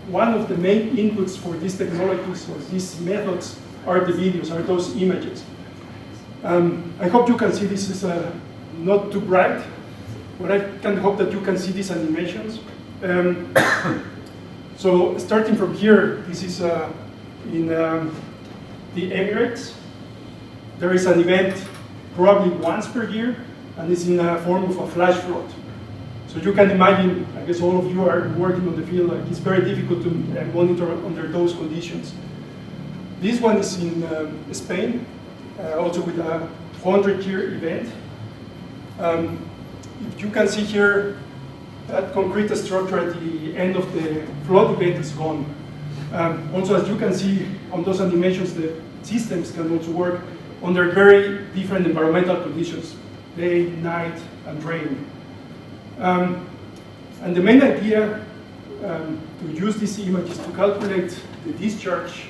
one of the main inputs for these technologies or these methods are the videos, are those images. I hope you can see this is not too bright, but I can hope that you can see these animations. So starting from here, this is in the Emirates. There is an event probably once per year, and it's in a form of a flash flood. So you can imagine, I guess all of you are working on the field, like it's very difficult to monitor under those conditions. This one is in Spain, also with a 100-year event. If you can see here, that concrete structure at the end of the flood event is gone. Also, as you can see on those animations, the systems can also work under very different environmental conditions, day, night, and rain. And the main idea to use these images to calculate the discharge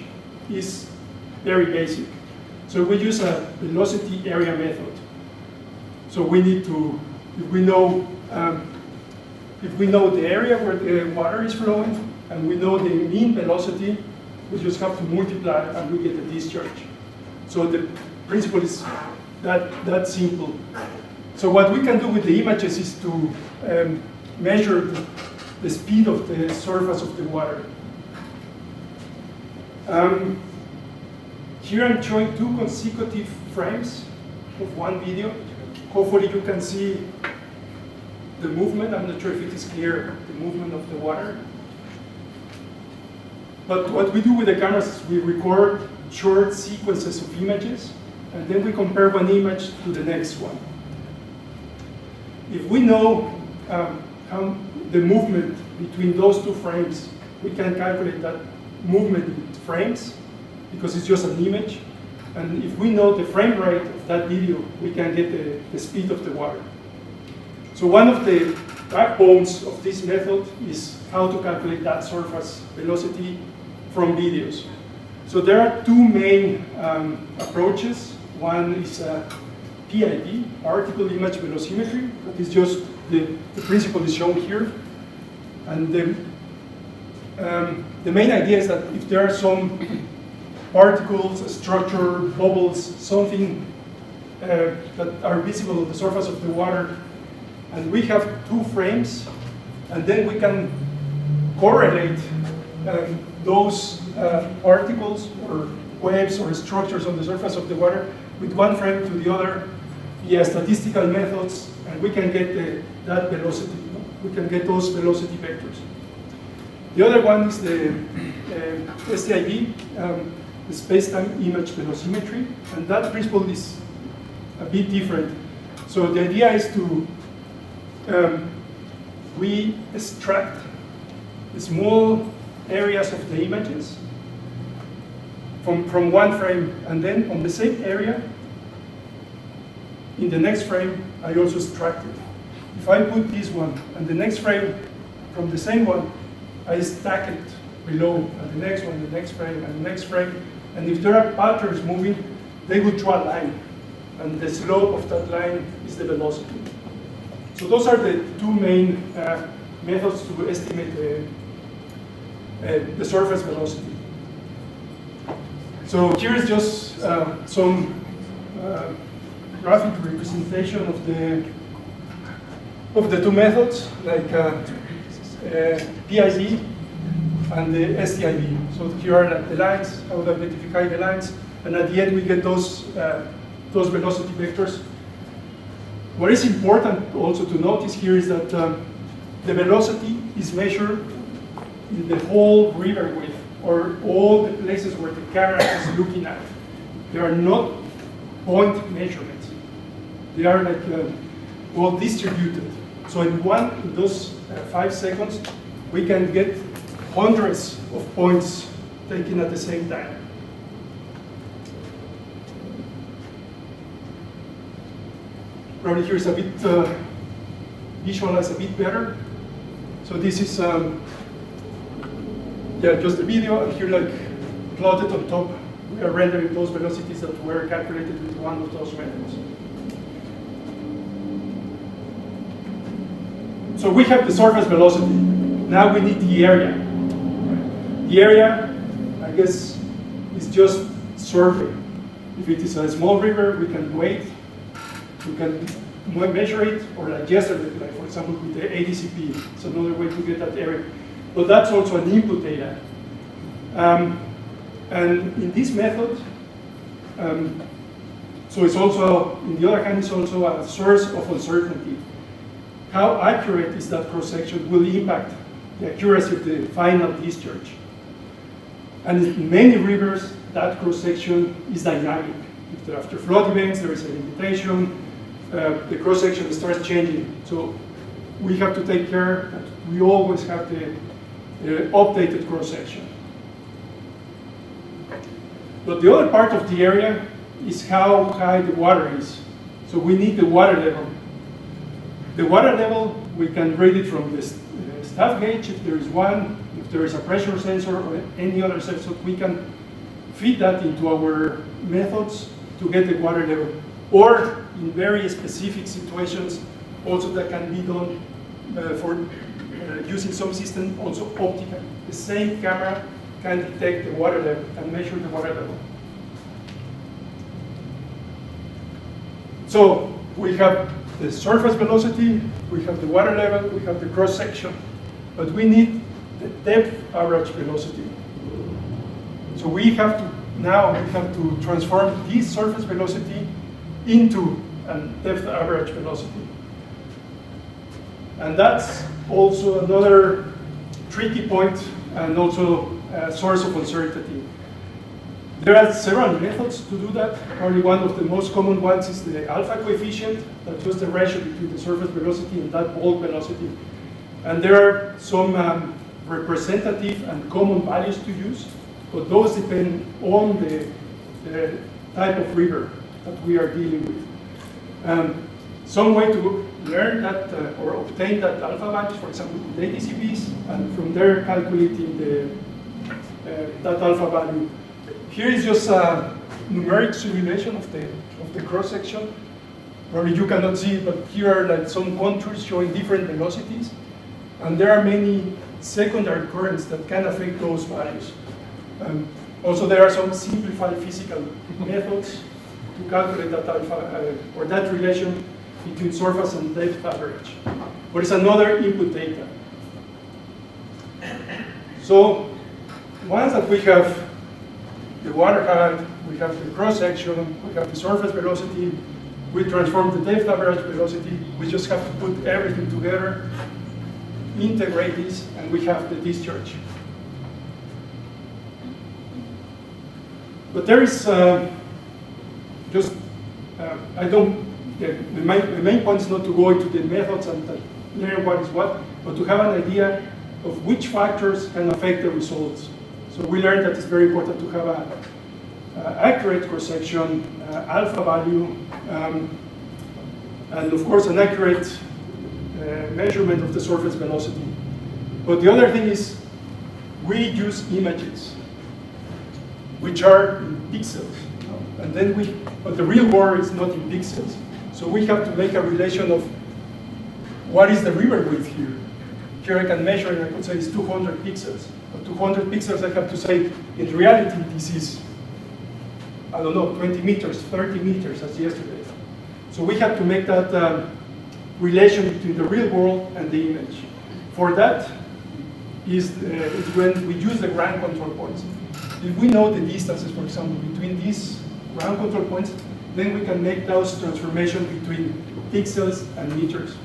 is very basic. So we use a velocity area method. So we need to, if we know the area where the water is flowing and we know the mean velocity, we just have to multiply and we get the discharge. So the principle is that simple. So what we can do with the images is to measure the speed of the surface of the water. Here I'm showing 2 consecutive frames of one video. Hopefully you can see the movement. I'm not sure if it is clear, the movement of the water. But what we do with the cameras is we record short sequences of images, and then we compare one image to the next one. If we know how the movement between those 2 frames, we can calculate that movement in frames, because it's just an image. And if we know the frame rate of that video, we can get the speed of the water. So one of the backbones of this method is how to calculate that surface velocity from videos. So there are 2 main approaches. One is PIV, particle image velocimetry. That is just the principle is shown here. And the main idea is that if there are some particles, structure, bubbles, something that are visible on the surface of the water, and we have 2 frames, and then we can correlate those particles or waves or structures on the surface of the water with one frame to the other via statistical methods, and we can get that velocity. We can get those velocity vectors. The other one is the STIV, the space-time image velocimetry, and that principle is a bit different. So the idea is to we extract small areas of the images from one frame, and then on the same area, in the next frame, I also extract it. If I put this one and the next frame from the same one, I stack it below, and the next one, the next frame, and the next frame. And if there are patterns moving, they will draw a line. And the slope of that line is the velocity. So those are the 2 main methods to estimate the surface velocity. So here is just some graphic representation of the 2 methods, like PIV and the STIV. So here are the lines, how to identify the lines, and at the end we get those velocity vectors. What is important also to notice here is that the velocity is measured in the whole river width, or all the places where the camera is looking at. They are not point measurements. They are like well distributed. So in those 5 seconds, we can get hundreds of points taken at the same time. Probably here's a bit visualized a bit better. So this is just the video, and here like plotted on top, we are rendering those velocities that were calculated with one of those methods. So we have the surface velocity. Now we need the area. The area, I guess, is just survey. If it is a small river, we can wait, we can measure it, or like yesterday, like for example with the ADCP, it's another way to get that area. But that's also an input data. And in this method, so it's also, in the other hand, it's also a source of uncertainty. How accurate is that cross-section will impact the accuracy of the final discharge. And in many rivers, that cross-section is dynamic. If after flood events, there is a limitation, the cross-section starts changing. So we have to take care that we always have the updated cross-section. But the other part of the area is how high the water is. So we need the water level. The water level, we can read it from the staff gauge, if there is one, if there is a pressure sensor or any other sensor, we can feed that into our methods to get the water level. Or in very specific situations, also that can be done for using some system, also optical. The same camera can detect the water level and measure the water level. So we have the surface velocity, we have the water level, we have the cross section, but we need the depth average velocity. So we have to transform this surface velocity into a depth average velocity. And that's also another tricky point and also a source of uncertainty. There are several methods to do that. Probably one of the most common ones is the alpha coefficient. That's just the ratio between the surface velocity and that bulk velocity. And there are some representative and common values to use, but those depend on the type of river that we are dealing with. Some way to learn that or obtain that alpha value, for example, with ADCPs, and from there calculating that alpha value. Here is just a numeric simulation of the cross section. Probably you cannot see it, but here are like some contours showing different velocities, and there are many secondary currents that can affect those values. Also, there are some simplified physical methods to calculate that alpha or that relation between surface and depth average. But it's another input data. So once that we have the water height, we have the cross section, we have the surface velocity, we transform the depth average velocity, we just have to put everything together, integrate this, and we have the discharge. But there is the main point is not to go into the methods and learn what is what, but to have an idea of which factors can affect the results. So we learned that it's very important to have an accurate cross-section, alpha value, and of course an accurate measurement of the surface velocity. But the other thing is we use images, which are in pixels. And then but the real world is not in pixels. So we have to make a relation of what is the river width here. Here I can measure, and I could say it's 200 pixels. But 200 pixels, I have to say, in reality, this is, I don't know, 20 meters, 30 meters, as yesterday. So we have to make that relation between the real world and the image. For that is when we use the ground control points. If we know the distances, for example, between these ground control points, then we can make those transformations between pixels and meters.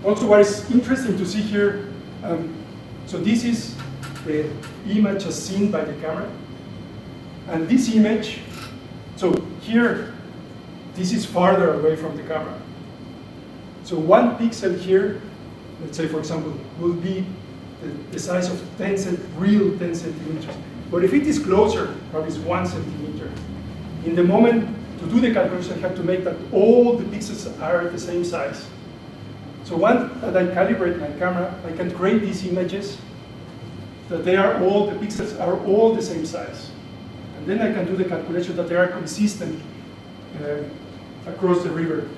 Also, what is interesting to see here, so this is the image as seen by the camera. And this image, so here, this is farther away from the camera. So 1 pixel here, let's say for example, will be the size of real 10 centimeters. But if it is closer, probably it's 1 centimeter. In the moment to do the calculation, I have to make that all the pixels are the same size. So once that I calibrate my camera, I can create these images that the pixels are all the same size. And then I can do the calculation that they are consistent across the river.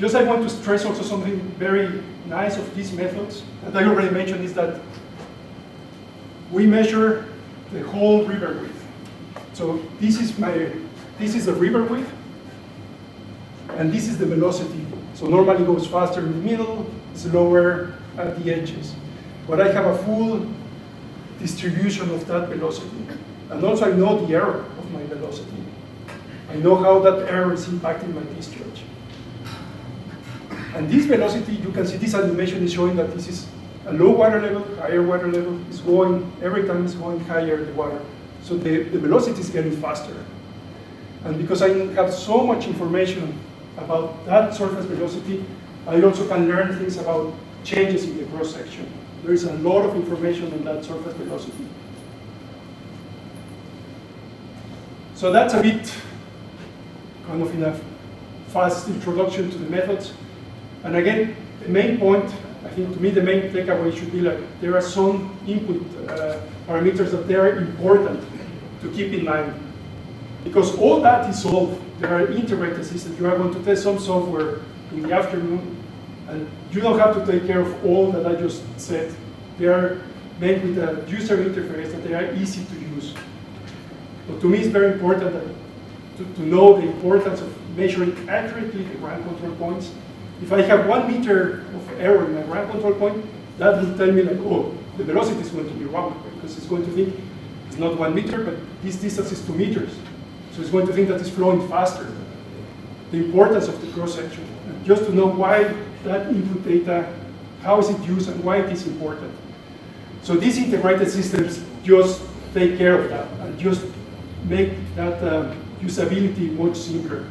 just I want to stress also something very nice of these methods that I already mentioned is that we measure the whole river width. So this is the river width, and this is the velocity. So normally it goes faster in the middle, slower at the edges. But I have a full distribution of that velocity. And also I know the error of my velocity. I know how that error is impacting my discharge. And this velocity, you can see this animation is showing that this is a low water level, higher water level, is going, every time it's going higher the water. So the velocity is getting faster. And because I have so much information about that surface velocity, I also can learn things about changes in the cross-section. There is a lot of information on that surface velocity. So that's a bit kind of in a fast introduction to the methods. And again, the main point, I think to me the main takeaway should be like there are some input parameters that they are important to keep in mind. Because all that is solved. There are integrated systems. You are going to test some software in the afternoon, and you don't have to take care of all that I just said. They are made with a user interface that they are easy to use. But to me, it's very important that to know the importance of measuring accurately the ground control points. If I have 1 meter of error in my ground control point, that will tell me like, oh, the velocity is going to be wrong, because it's going to think it's not 1 meter, but this distance is 2 meters. So it's going to think that it's flowing faster. The importance of the cross-section, just to know why that input data, how is it used and why it is important. So these integrated systems just take care of that and just make that usability much simpler.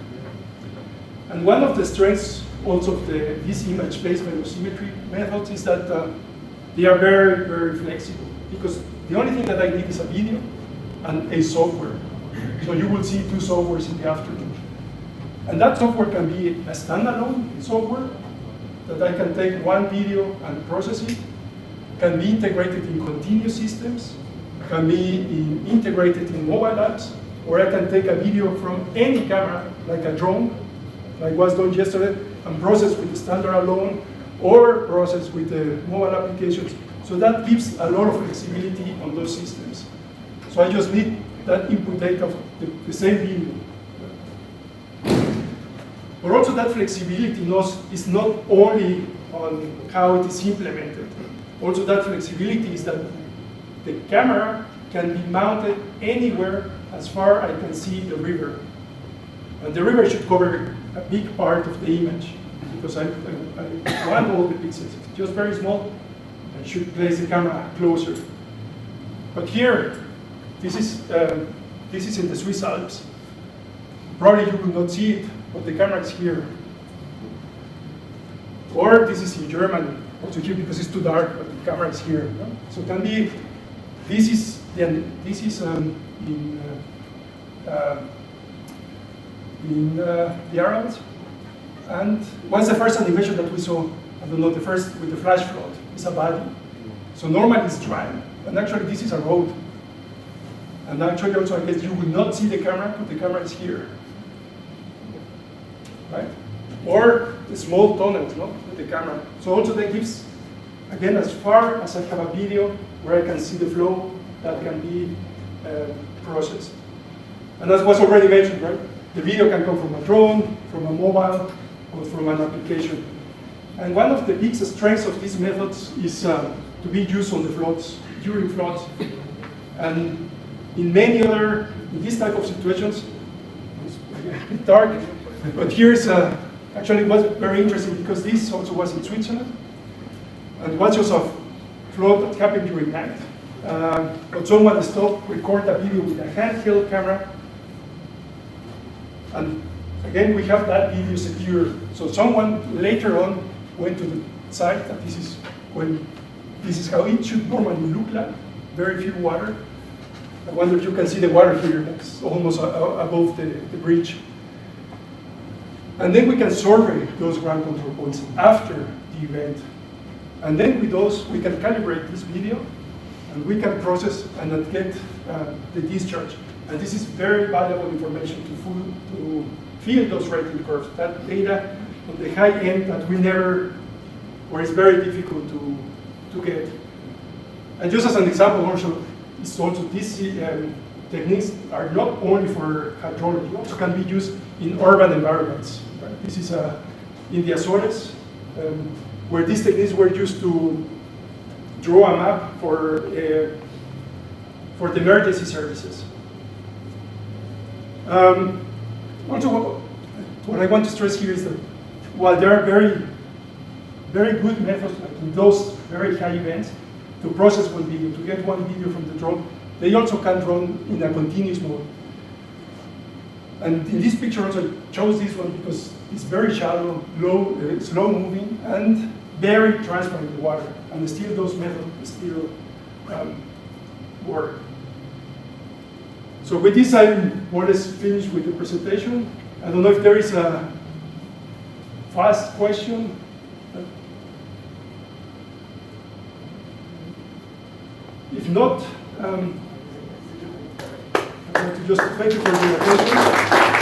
And one of the strengths also of these image-based velocimetry methods is that they are very, very flexible, because the only thing that I need is a video and a software. So you will see 2 softwares in the afternoon. And that software can be a standalone software that I can take 1 video and process it, can be integrated in continuous systems, can be integrated in mobile apps, or I can take a video from any camera, like a drone, like was done yesterday, and process with the standalone, or process with the mobile applications. So that gives a lot of flexibility on those systems. So I just need that input data of the same video. But also that flexibility is not only on how it is implemented. Also that flexibility is that the camera can be mounted anywhere as far as I can see the river. And the river should cover a big part of the image, because I want all the pixels. If it's just very small, I should place the camera closer. But here, this is in the Swiss Alps. Probably you will not see it, but the camera is here. Or this is in Germany, also here because it's too dark, but the camera is here. No? So it can be, this is in the Arabs. And what's the first animation that we saw? I don't know, the first with the flash flood. It's a body. So normally it's dry, and actually this is a road. And actually also I guess you will not see the camera, but the camera is here. Right? Or the small tunnels, no, with the camera. So also that gives, again, as far as I have a video where I can see the flow, that can be processed. And as was already mentioned, right? The video can come from a drone, from a mobile, or from an application. And one of the big strengths of these methods is to be used on the floods, during floods. And in many other, in these type of situations, it's a bit dark, but here's actually it was very interesting because this also was in Switzerland. And it was just a flood that happened during night. But someone stopped, recorded a video with a handheld camera. And again, we have that video secure. So someone later on went to the site, and this is how it should normally look like. Very few water. I wonder if you can see the water here. That's almost above the bridge. And then we can survey those ground control points after the event. And then with those, we can calibrate this video, and we can process and get the discharge. And this is very valuable information to fill those rating curves. That data on the high end that we never, or it's very difficult to get. And just as an example also, it's also these techniques are not only for hydrology, also can be used in urban environments. Right? This is in the Azores, where these techniques were used to draw a map for the emergency services. Also, what I want to stress here is that while there are very, very good methods, like in those very high events, to process one video, to get one video from the drone, they also can run in a continuous mode. And in this picture also shows this one because it's very shallow, low, slow moving, and very transparent in the water. And still those methods still work. So with this, I'm more or less finished with the presentation. I don't know if there is a fast question. If not, I'd like to just thank you for your attention.